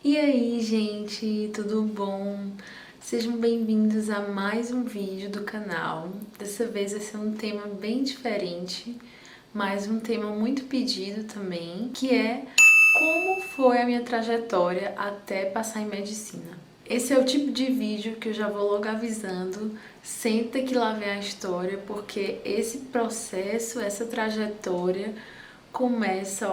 E aí, gente, tudo bom? Sejam bem-vindos a mais um vídeo do canal. Dessa vez vai ser um tema bem diferente, mas um tema muito pedido também, que é como foi a minha trajetória até passar em medicina. Esse é o tipo de vídeo que eu já vou logo avisando, senta que lá vem a história, porque esse processo, essa trajetória começa,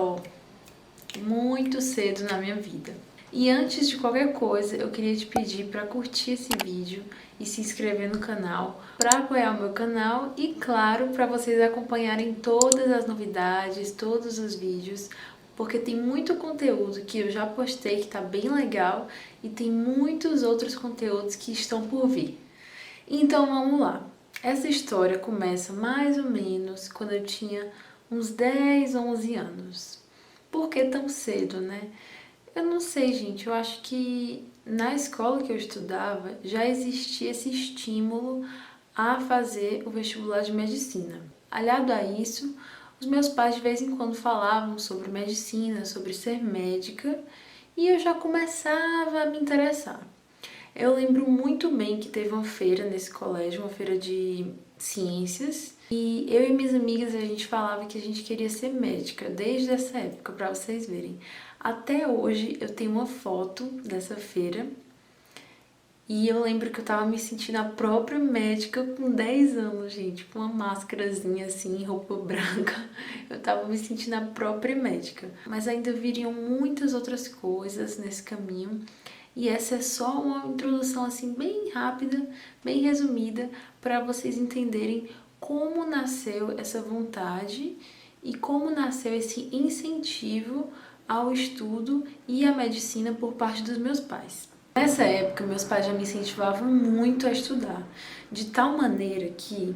muito cedo na minha vida. E antes de qualquer coisa, eu queria te pedir para curtir esse vídeo e se inscrever no canal, para apoiar o meu canal e, claro, para vocês acompanharem todas as novidades, todos os vídeos, porque tem muito conteúdo que eu já postei que tá bem legal e tem muitos outros conteúdos que estão por vir. Então vamos lá. Essa história começa mais ou menos quando eu tinha uns 10, 11 anos. Por que tão cedo, né? Eu não sei, gente. Eu acho que na escola que eu estudava já existia esse estímulo a fazer o vestibular de medicina. Aliado a isso, os meus pais de vez em quando falavam sobre medicina, sobre ser médica, e eu já começava a me interessar. Eu lembro muito bem que teve uma feira nesse colégio, uma feira de ciências, e eu e minhas amigas a gente falava que a gente queria ser médica desde essa época, para vocês verem. Até hoje eu tenho uma foto dessa feira e eu lembro que eu tava me sentindo a própria médica com 10 anos, gente, com uma máscarazinha assim, roupa branca. Eu tava me sentindo a própria médica. Mas ainda viriam muitas outras coisas nesse caminho. E essa é só uma introdução assim bem rápida, bem resumida, para vocês entenderem como nasceu essa vontade e como nasceu esse incentivo ao estudo e à medicina por parte dos meus pais. Nessa época, meus pais já me incentivavam muito a estudar, de tal maneira que,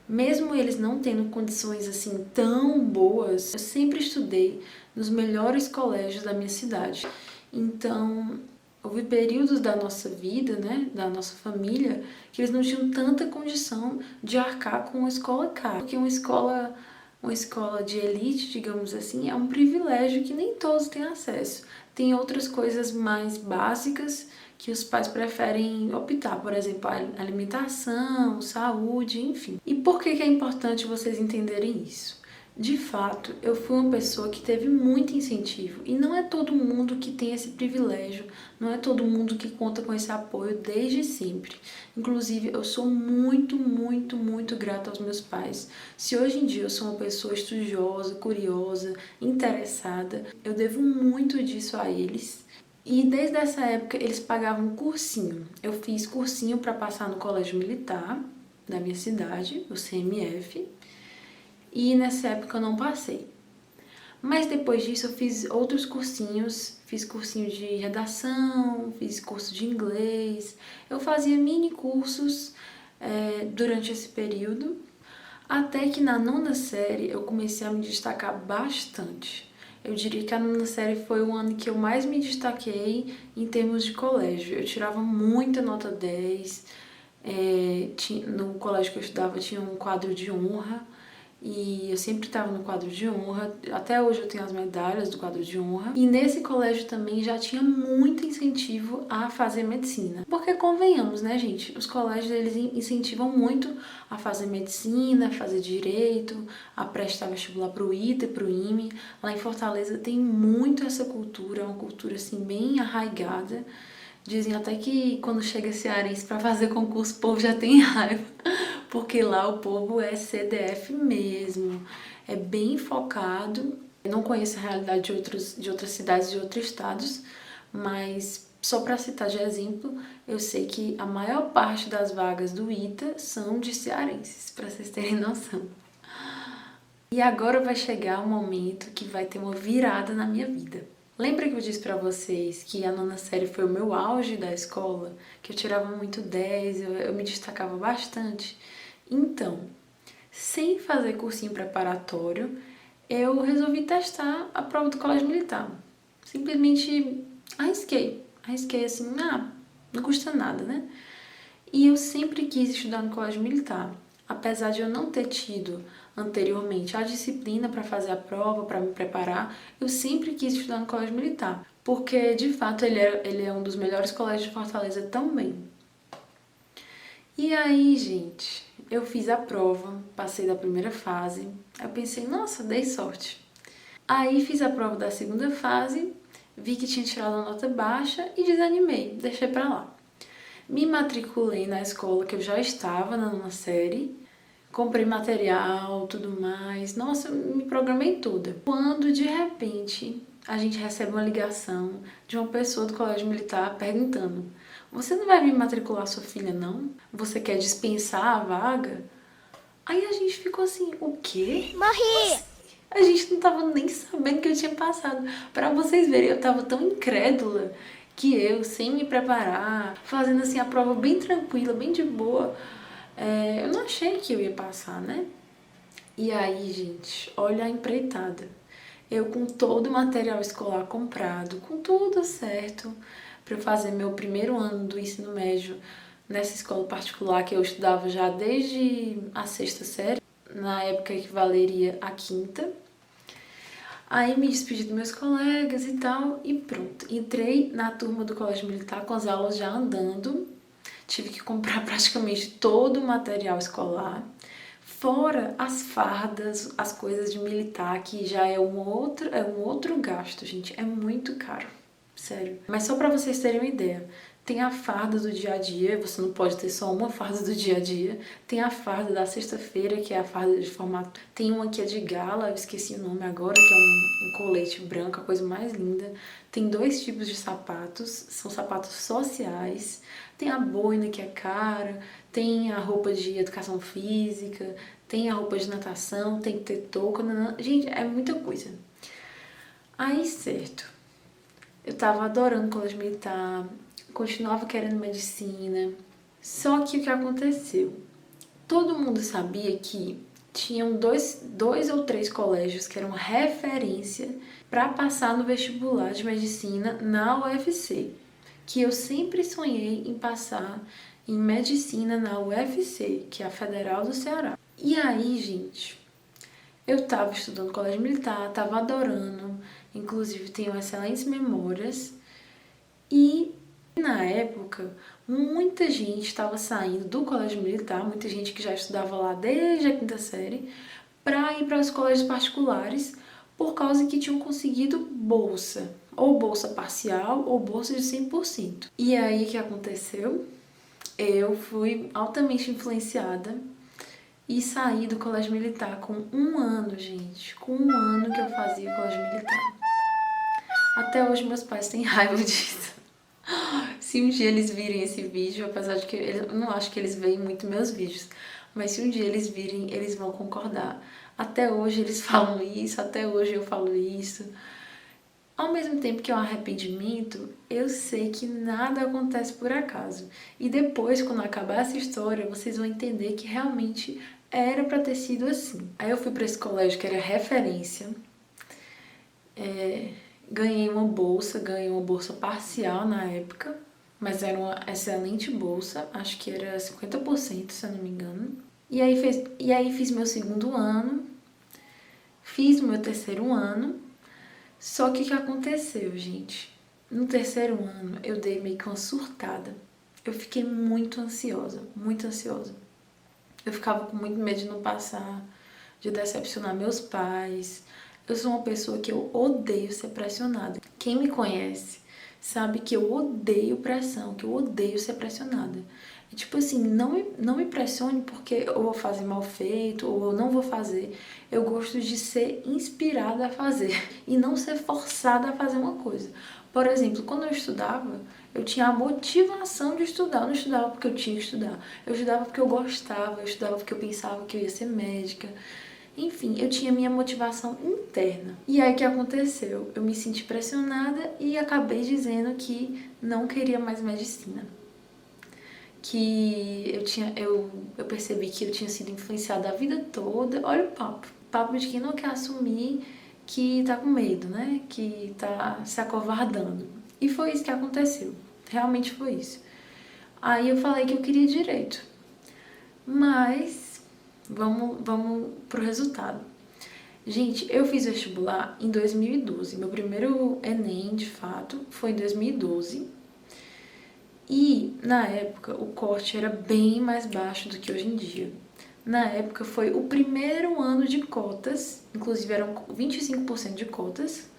mesmo eles não tendo condições assim tão boas, eu sempre estudei nos melhores colégios da minha cidade. Então, houve períodos da nossa vida, né, da nossa família, que eles não tinham tanta condição de arcar com uma escola cara. Porque uma escola de elite, digamos assim, é um privilégio que nem todos têm acesso. Tem outras coisas mais básicas que os pais preferem optar, por exemplo, alimentação, saúde, enfim. E por que é importante vocês entenderem isso? De fato, eu fui uma pessoa que teve muito incentivo e não é todo mundo que tem esse privilégio, não é todo mundo que conta com esse apoio desde sempre. Inclusive, eu sou muito, muito, muito grata aos meus pais. Se hoje em dia eu sou uma pessoa estudiosa, curiosa, interessada, eu devo muito disso a eles. E desde essa época eles pagavam cursinho. Eu fiz cursinho para passar no colégio militar da minha cidade, o CMF, e nessa época eu não passei. Mas depois disso eu fiz outros cursinhos, fiz cursinho de redação, fiz curso de inglês, eu fazia mini cursos durante esse período, até que na nona série eu comecei a me destacar bastante. Eu diria que a nona série foi o ano que eu mais me destaquei em termos de colégio. Eu tirava muita nota 10, no colégio que eu estudava tinha um quadro de honra, e eu sempre estava no quadro de honra, até hoje eu tenho as medalhas do quadro de honra. E nesse colégio também já tinha muito incentivo a fazer medicina. Porque convenhamos, né, gente? Os colégios eles incentivam muito a fazer medicina, a fazer direito, a prestar vestibular pro ITA e pro IME. Lá em Fortaleza tem muito essa cultura, uma cultura assim bem arraigada. Dizem até que quando chega cearense para fazer concurso, o povo já tem raiva, porque lá o povo é CDF mesmo, é bem focado. Eu não conheço a realidade de outras cidades, de outros estados, mas só para citar de exemplo, eu sei que a maior parte das vagas do ITA são de cearenses, para vocês terem noção. E agora vai chegar o momento que vai ter uma virada na minha vida. Lembra que eu disse pra vocês que a nona série foi o meu auge da escola? Que eu tirava muito 10, eu me destacava bastante? Então, sem fazer cursinho preparatório, eu resolvi testar a prova do colégio militar. Simplesmente arrisquei assim, não custa nada, né? E eu sempre quis estudar no colégio militar, apesar de eu não ter tido anteriormente a disciplina para fazer a prova, para me preparar, eu sempre quis estudar no colégio militar. porque de fato ele é um dos melhores colégios de Fortaleza também. E aí, gente, eu fiz a prova, passei da primeira fase, eu pensei, nossa, dei sorte. Aí fiz a prova da segunda fase, vi que tinha tirado uma nota baixa e desanimei, deixei pra lá. Me matriculei na escola que eu já estava, na nona série, comprei material, tudo mais, nossa, me programei toda. Quando de repente a gente recebe uma ligação de uma pessoa do colégio militar perguntando: você não vai me matricular sua filha, não? Você quer dispensar a vaga? Aí a gente ficou assim, o quê? Morri! A gente não tava nem sabendo que eu tinha passado. Pra vocês verem, eu tava tão incrédula que eu, sem me preparar, fazendo assim a prova bem tranquila, bem de boa, eu não achei que eu ia passar, né? E aí, gente, olha a empreitada. Eu com todo o material escolar comprado, com tudo certo, para eu fazer meu primeiro ano do ensino médio nessa escola particular que eu estudava já desde a sexta série, na época equivaleria à quinta. Aí me despedi dos meus colegas e tal, e pronto. Entrei na turma do Colégio Militar com as aulas já andando. Tive que comprar praticamente todo o material escolar, fora as fardas, as coisas de militar, que já é um outro gasto, gente. É muito caro, sério. Mas só pra vocês terem uma ideia, tem a farda do dia a dia, você não pode ter só uma farda do dia a dia. Tem a farda da sexta-feira, que é a farda de formato. Tem uma que é de gala, eu esqueci o nome agora, que é um colete branco, a coisa mais linda. Tem 2 tipos de sapatos, são sapatos sociais. Tem a boina, que é cara, tem a roupa de educação física, tem a roupa de natação, tem que ter touca, gente, é muita coisa. Aí, certo, eu tava adorando o colégio militar, continuava querendo medicina, só que o que aconteceu? Todo mundo sabia que tinham dois ou três colégios que eram referência para passar no vestibular de medicina na UFC, que eu sempre sonhei em passar em medicina na UFC, que é a Federal do Ceará. E aí, gente, eu tava estudando colégio militar, tava adorando, inclusive tenho excelentes memórias, e na época muita gente estava saindo do colégio militar, muita gente que já estudava lá desde a quinta série, para ir para os colégios particulares por causa que tinham conseguido bolsa, ou bolsa parcial ou bolsa de 100%. E aí o que aconteceu? Eu fui altamente influenciada e saí do colégio militar com 1 ano, gente. Com 1 ano que eu fazia o colégio militar. Até hoje meus pais têm raiva disso. Se um dia eles virem esse vídeo, apesar de que eu não acho que eles veem muito meus vídeos, mas se um dia eles virem, eles vão concordar. Até hoje eles falam isso, até hoje eu falo isso. Ao mesmo tempo que é um arrependimento, eu sei que nada acontece por acaso. E depois, quando acabar essa história, vocês vão entender que realmente era pra ter sido assim. Aí eu fui pra esse colégio que era referência, ganhei uma bolsa parcial na época, mas era uma excelente bolsa, acho que era 50%, se eu não me engano. E aí fiz meu segundo ano, fiz o meu terceiro ano, só que o que aconteceu, gente? No terceiro ano eu dei meio que uma surtada. Eu fiquei muito ansiosa, muito ansiosa. Eu ficava com muito medo de não passar, de decepcionar meus pais. Eu sou uma pessoa que eu odeio ser pressionada. Quem me conhece sabe que eu odeio pressão, que eu odeio ser pressionada. E tipo assim, não me pressione porque eu vou fazer mal feito ou eu não vou fazer. Eu gosto de ser inspirada a fazer e não ser forçada a fazer uma coisa. Por exemplo, quando eu estudava, eu tinha a motivação de estudar. Eu não estudava porque eu tinha que estudar. Eu estudava porque eu gostava, eu estudava porque eu pensava que eu ia ser médica. Enfim, eu tinha minha motivação interna. E aí o que aconteceu? Eu me senti pressionada e acabei dizendo que não queria mais medicina. Que eu percebi que eu tinha sido influenciada a vida toda. Olha o papo. Papo de quem não quer assumir que tá com medo, né? Que tá se acovardando. E foi isso que aconteceu. Realmente foi isso. Aí eu falei que eu queria direito. Mas vamos pro resultado. Gente, eu fiz vestibular em 2012. Meu primeiro Enem, de fato, foi em 2012. E, na época, o corte era bem mais baixo do que hoje em dia. Na época, foi o primeiro ano de cotas, inclusive eram 25% de cotas,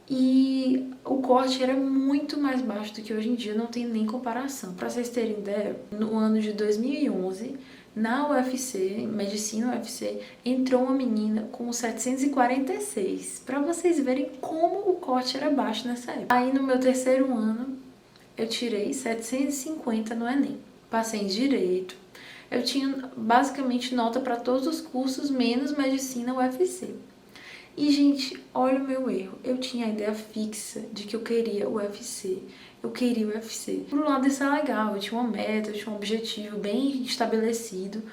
e o corte era muito mais baixo do que hoje em dia, não tem nem comparação. Para vocês terem ideia, no ano de 2011, na UFC, Medicina UFC, entrou uma menina com 746, para vocês verem como o corte era baixo nessa época. Aí no meu terceiro ano, eu tirei 750 no Enem. Passei em Direito. Eu tinha basicamente nota para todos os cursos, menos Medicina UFC. E, gente, olha o meu erro. Eu tinha a ideia fixa de que eu queria o UFC. Eu queria o UFC. Por um lado, isso é legal. Eu tinha uma meta, eu tinha um objetivo bem estabelecido.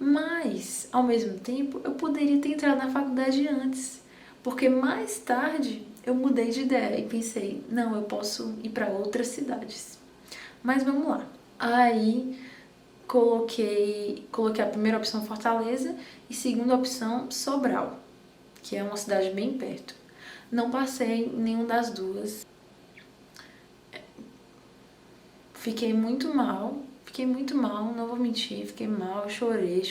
Mas, ao mesmo tempo, eu poderia ter entrado na faculdade antes. Porque mais tarde eu mudei de ideia e pensei, não, eu posso ir para outras cidades. Mas vamos lá. Aí coloquei a primeira opção Fortaleza e segunda opção Sobral, que é uma cidade bem perto. Não passei em nenhuma das duas. Fiquei muito mal, não vou mentir, fiquei mal, chorei.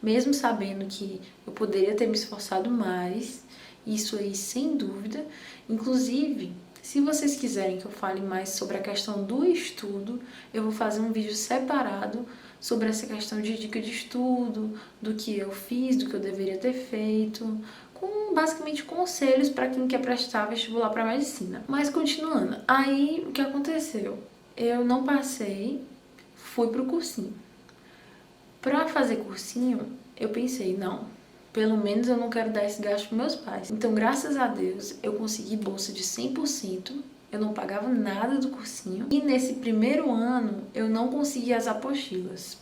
Mesmo sabendo que eu poderia ter me esforçado mais, isso aí sem dúvida. Inclusive, se vocês quiserem que eu fale mais sobre a questão do estudo, eu vou fazer um vídeo separado sobre essa questão de dica de estudo, do que eu fiz, do que eu deveria ter feito, com basicamente conselhos para quem quer prestar vestibular para medicina. Mas continuando, aí o que aconteceu? Eu não passei, fui pro cursinho. Para fazer cursinho, eu pensei, não, pelo menos eu não quero dar esse gasto para meus pais. Então, graças a Deus, eu consegui bolsa de 100%, eu não pagava nada do cursinho. E nesse primeiro ano, eu não consegui as apostilas.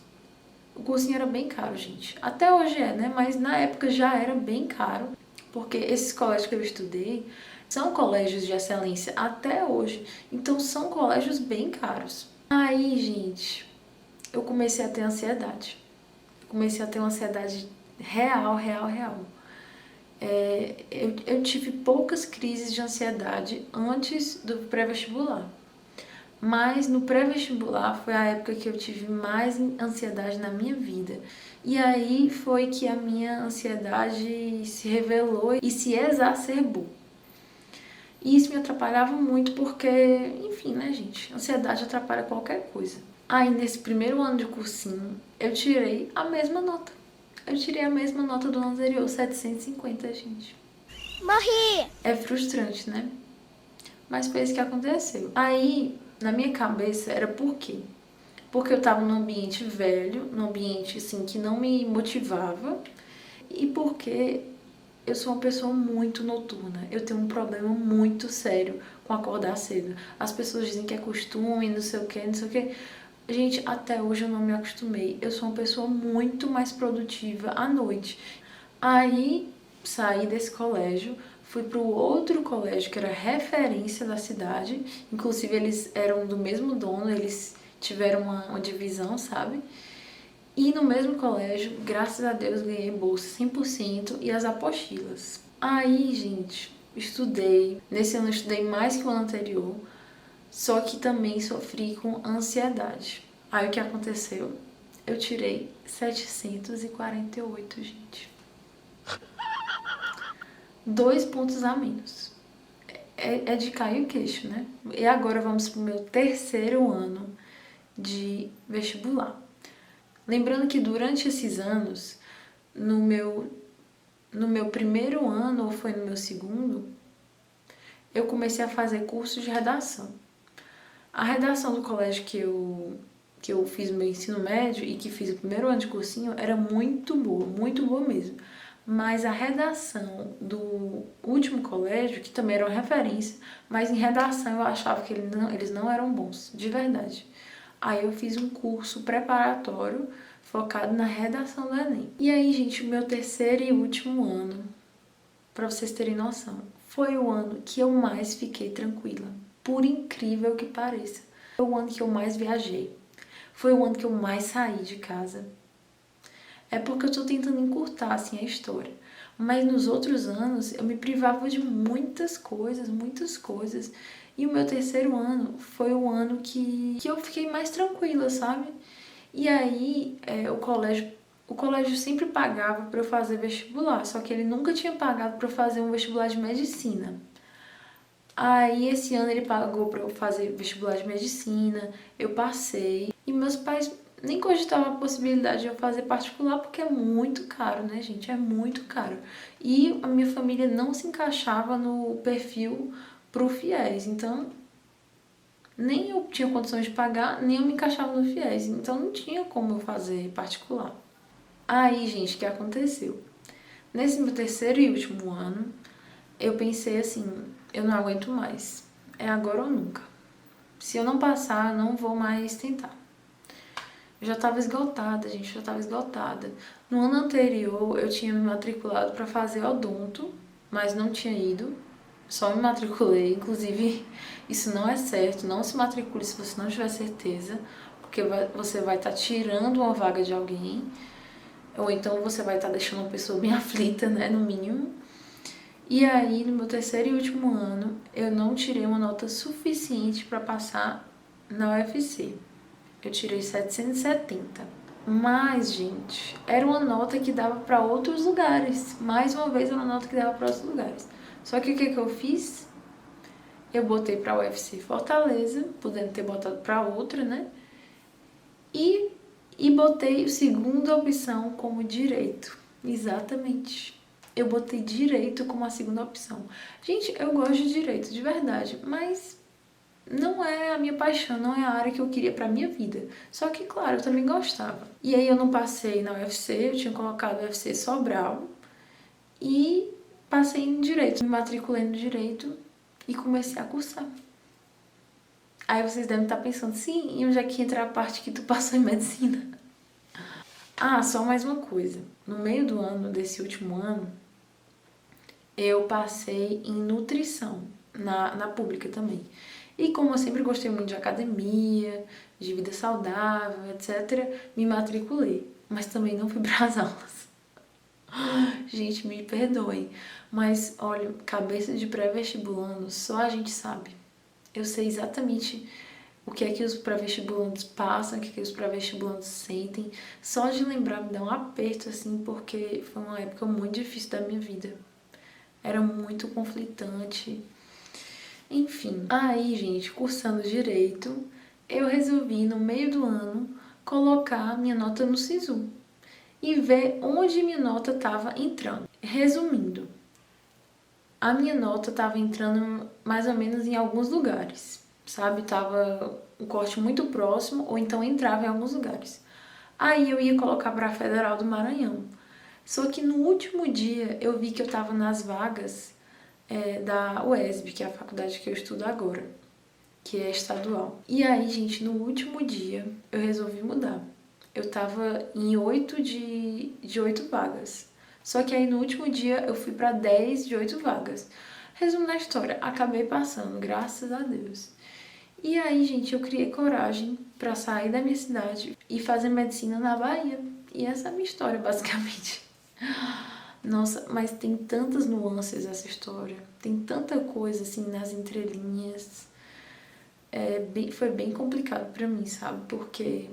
O cursinho era bem caro, gente. Até hoje é, né? Mas na época já era bem caro, porque esses colégios que eu estudei são colégios de excelência até hoje. Então, são colégios bem caros. Aí, gente, eu comecei a ter ansiedade. Comecei a ter uma ansiedade real. Eu tive poucas crises de ansiedade antes do pré-vestibular. Mas no pré-vestibular foi a época que eu tive mais ansiedade na minha vida. E aí foi que a minha ansiedade se revelou e se exacerbou. E isso me atrapalhava muito porque, enfim, né, gente? Ansiedade atrapalha qualquer coisa. Aí, nesse primeiro ano de cursinho, eu tirei a mesma nota. Eu tirei a mesma nota do ano anterior, 750, gente. Morri! É frustrante, né? Mas foi isso que aconteceu. Aí, na minha cabeça, era por quê? Porque eu tava num ambiente velho, num ambiente, assim, que não me motivava. E porque eu sou uma pessoa muito noturna. Eu tenho um problema muito sério com acordar cedo. As pessoas dizem que é costume, não sei o que. Gente, até hoje eu não me acostumei. Eu sou uma pessoa muito mais produtiva à noite. Aí, saí desse colégio, fui para o outro colégio que era referência da cidade. Inclusive, eles eram do mesmo dono, eles tiveram uma divisão, sabe? E no mesmo colégio, graças a Deus, ganhei bolsa 100% e as apostilas. Aí, gente, estudei. Nesse ano eu estudei mais que o ano anterior, só que também sofri com ansiedade. Aí o que aconteceu? Eu tirei 748, gente. 2 pontos a menos. É de cair o queixo, né? E agora vamos pro meu terceiro ano de vestibular. Lembrando que durante esses anos, no meu primeiro ano, ou foi no meu segundo, eu comecei a fazer curso de redação. A redação do colégio que eu fiz o meu ensino médio e que fiz o primeiro ano de cursinho era muito boa mesmo. Mas a redação do último colégio, que também era uma referência, mas em redação eu achava que eles não eram bons, de verdade. Aí eu fiz um curso preparatório focado na redação do Enem. E aí, gente, o meu terceiro e último ano, para vocês terem noção, foi o ano que eu mais fiquei tranquila. Por incrível que pareça. Foi o ano que eu mais viajei. Foi o ano que eu mais saí de casa. É porque eu tô tentando encurtar, assim, a história. Mas nos outros anos eu me privava de muitas coisas, muitas coisas. E o meu terceiro ano foi o ano que eu fiquei mais tranquila, sabe? E aí o colégio sempre pagava para eu fazer vestibular, só que ele nunca tinha pagado para eu fazer um vestibular de medicina. Aí esse ano ele pagou para eu fazer vestibular de medicina, eu passei. E meus pais nem cogitavam a possibilidade de eu fazer particular porque é muito caro, né, gente? É muito caro. E a minha família não se encaixava no perfil pro FIES, então nem eu tinha condições de pagar, nem eu me encaixava no FIES, então não tinha como eu fazer particular. Aí, gente, o que aconteceu? Nesse meu terceiro e último ano, eu pensei assim, eu não aguento mais, é agora ou nunca. Se eu não passar, eu não vou mais tentar. Eu já estava esgotada, gente, já estava esgotada. No ano anterior, eu tinha me matriculado para fazer odonto, mas não tinha ido, só me matriculei. Inclusive, isso não é certo, não se matricule se você não tiver certeza, porque você vai estar tirando uma vaga de alguém, ou então você vai estar deixando uma pessoa bem aflita, né, no mínimo. E aí, no meu terceiro e último ano, eu não tirei uma nota suficiente para passar na UFC. Eu tirei 770. Mas, gente, era uma nota que dava para outros lugares. Mais uma vez, era uma nota que dava para outros lugares. Só que o que eu fiz? Eu botei para a UFC Fortaleza, podendo ter botado para outra, né? E botei a segunda opção como direito. Exatamente. Eu botei direito como a segunda opção. Gente, eu gosto de direito, de verdade, mas não é a minha paixão, não é a área que eu queria pra minha vida. Só que, claro, eu também gostava. E aí eu não passei na UFC, eu tinha colocado o UFC Sobral e passei em direito. Me matriculei no direito e comecei a cursar. Aí vocês devem estar pensando, sim, e onde é que entra a parte que tu passou em medicina? Ah, só mais uma coisa. No meio do ano, desse último ano, eu passei em nutrição, na pública também. E como eu sempre gostei muito de academia, de vida saudável, etc., me matriculei. Mas também não fui para as aulas. Gente, me perdoem. Mas, olha, cabeça de pré-vestibulando, só a gente sabe. Eu sei exatamente o que é que os pré-vestibulantes passam, o que é que os pré-vestibulantes sentem. Só de lembrar me dá um aperto, assim, porque foi uma época muito difícil da minha vida. Era muito conflitante. Enfim, aí, gente, cursando direito, eu resolvi, no meio do ano, colocar minha nota no SISU e ver onde minha nota estava entrando. Resumindo, a minha nota estava entrando mais ou menos em alguns lugares, sabe? Tava um corte muito próximo, ou então entrava em alguns lugares. Aí eu ia colocar para a Federal do Maranhão. Só que no último dia eu vi que eu estava nas vagas da UESB, que é a faculdade que eu estudo agora, que é estadual. E aí, gente, no último dia eu resolvi mudar. Eu tava em 8 de 8 vagas. Só que aí no último dia eu fui para 10 de 8 vagas. Resumo da história, acabei passando, graças a Deus. E aí, gente, eu criei coragem para sair da minha cidade e fazer medicina na Bahia. E essa é a minha história, basicamente. Nossa, mas tem tantas nuances essa história. Tem tanta coisa, assim, nas entrelinhas. Foi bem complicado pra mim, sabe? Porque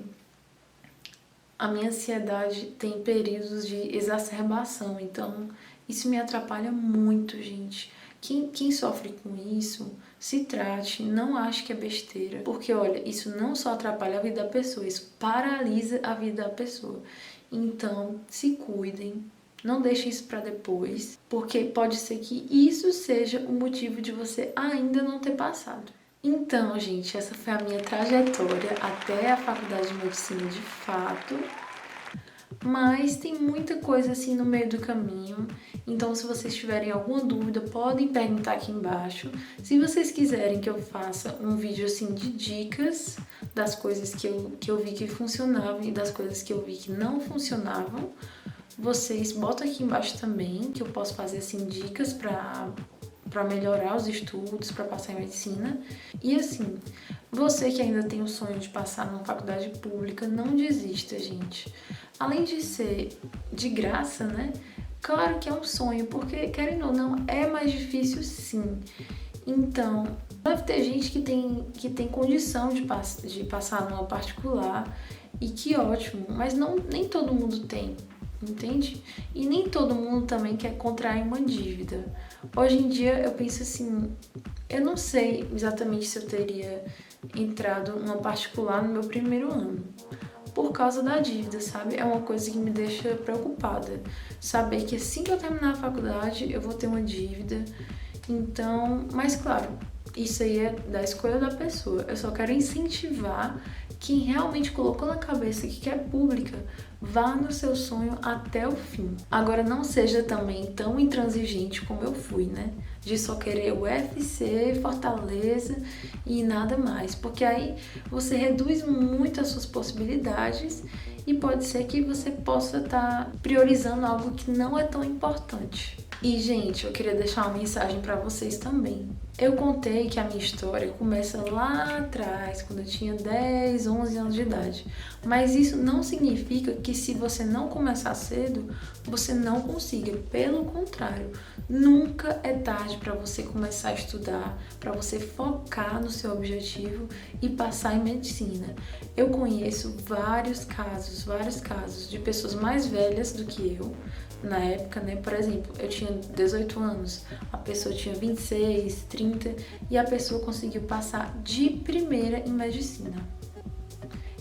a minha ansiedade tem períodos de exacerbação. Então, isso me atrapalha muito, gente. Quem sofre com isso, se trate, não ache que é besteira. Porque, olha, isso não só atrapalha a vida da pessoa, isso paralisa a vida da pessoa. Então, se cuidem. Não deixem isso para depois, porque pode ser que isso seja o motivo de você ainda não ter passado. Então, gente, essa foi a minha trajetória até a faculdade de medicina de fato. Mas tem muita coisa assim no meio do caminho. Então, se vocês tiverem alguma dúvida, podem perguntar aqui embaixo. Se vocês quiserem que eu faça um vídeo assim de dicas das coisas que eu vi que funcionavam e das coisas que eu vi que não funcionavam, vocês botam aqui embaixo também, que eu posso fazer assim dicas para melhorar os estudos, para passar em medicina. E assim, você que ainda tem o sonho de passar numa faculdade pública, não desista, gente. Além de ser de graça, né? Claro que é um sonho, porque, querendo ou não, é mais difícil sim. Então, deve ter gente que tem condição de passar numa particular, e que ótimo, mas não, nem todo mundo tem, entende? E nem todo mundo também quer contrair uma dívida. Hoje em dia eu penso assim, eu não sei exatamente se eu teria entrado numa particular no meu primeiro ano, por causa da dívida, sabe? É uma coisa que me deixa preocupada. Saber que assim que eu terminar a faculdade, eu vou ter uma dívida. Então, mas claro, isso aí é da escolha da pessoa. Eu só quero incentivar quem realmente colocou na cabeça que quer pública, vá no seu sonho até o fim. Agora, não seja também tão intransigente como eu fui, né? De só querer o UFC, Fortaleza e nada mais. Porque aí você reduz muito as suas possibilidades e pode ser que você possa estar priorizando algo que não é tão importante. E, gente, eu queria deixar uma mensagem para vocês também. Eu contei que a minha história começa lá atrás, quando eu tinha 10, 11 anos de idade. Mas isso não significa que se você não começar cedo, você não consiga. Pelo contrário, nunca é tarde para você começar a estudar, para você focar no seu objetivo e passar em medicina. Eu conheço vários casos de pessoas mais velhas do que eu, na época, né? Por exemplo, eu tinha 18 anos, a pessoa tinha 26, 30 e a pessoa conseguiu passar de primeira em medicina.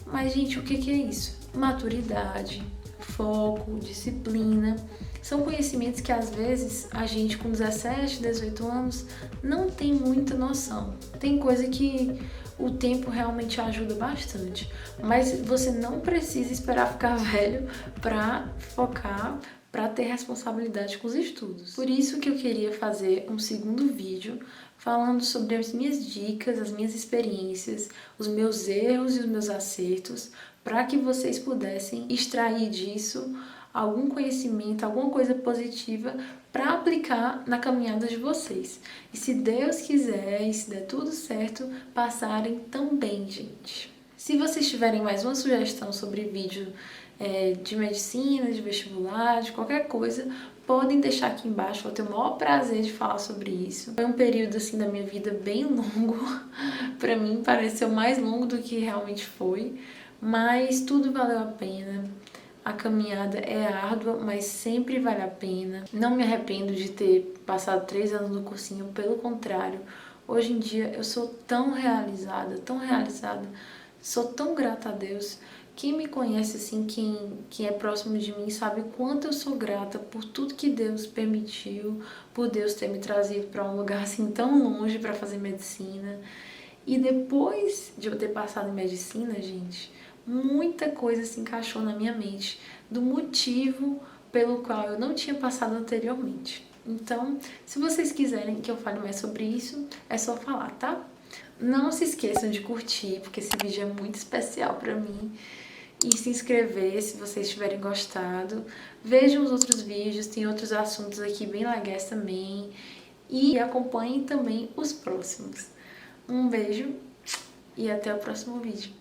Mas, gente, o que é isso? Maturidade, foco, disciplina. São conhecimentos que às vezes a gente com 17, 18 anos não tem muita noção. Tem coisa que o tempo realmente ajuda bastante, mas você não precisa esperar ficar velho para focar, para ter responsabilidade com os estudos. Por isso que eu queria fazer um segundo vídeo falando sobre as minhas dicas, as minhas experiências, os meus erros e os meus acertos, para que vocês pudessem extrair disso algum conhecimento, alguma coisa positiva para aplicar na caminhada de vocês. E se Deus quiser, e se der tudo certo, passarem também, gente. Se vocês tiverem mais uma sugestão sobre vídeo de medicina, de vestibular, de qualquer coisa, podem deixar aqui embaixo, vou ter o maior prazer de falar sobre isso. Foi um período assim da minha vida bem longo, para mim pareceu mais longo do que realmente foi, mas tudo valeu a pena. A caminhada é árdua, mas sempre vale a pena. Não me arrependo de ter passado 3 anos no cursinho, pelo contrário. Hoje em dia eu sou tão realizada, sou tão grata a Deus. Quem me conhece, assim, quem é próximo de mim, sabe quanto eu sou grata por tudo que Deus permitiu, por Deus ter me trazido para um lugar assim tão longe para fazer medicina. E depois de eu ter passado em medicina, gente, muita coisa se encaixou na minha mente do motivo pelo qual eu não tinha passado anteriormente. Então, se vocês quiserem que eu fale mais sobre isso, é só falar, tá? Não se esqueçam de curtir, porque esse vídeo é muito especial para mim. E se inscrever se vocês tiverem gostado. Vejam os outros vídeos, tem outros assuntos aqui bem legais também. E acompanhem também os próximos. Um beijo e até o próximo vídeo.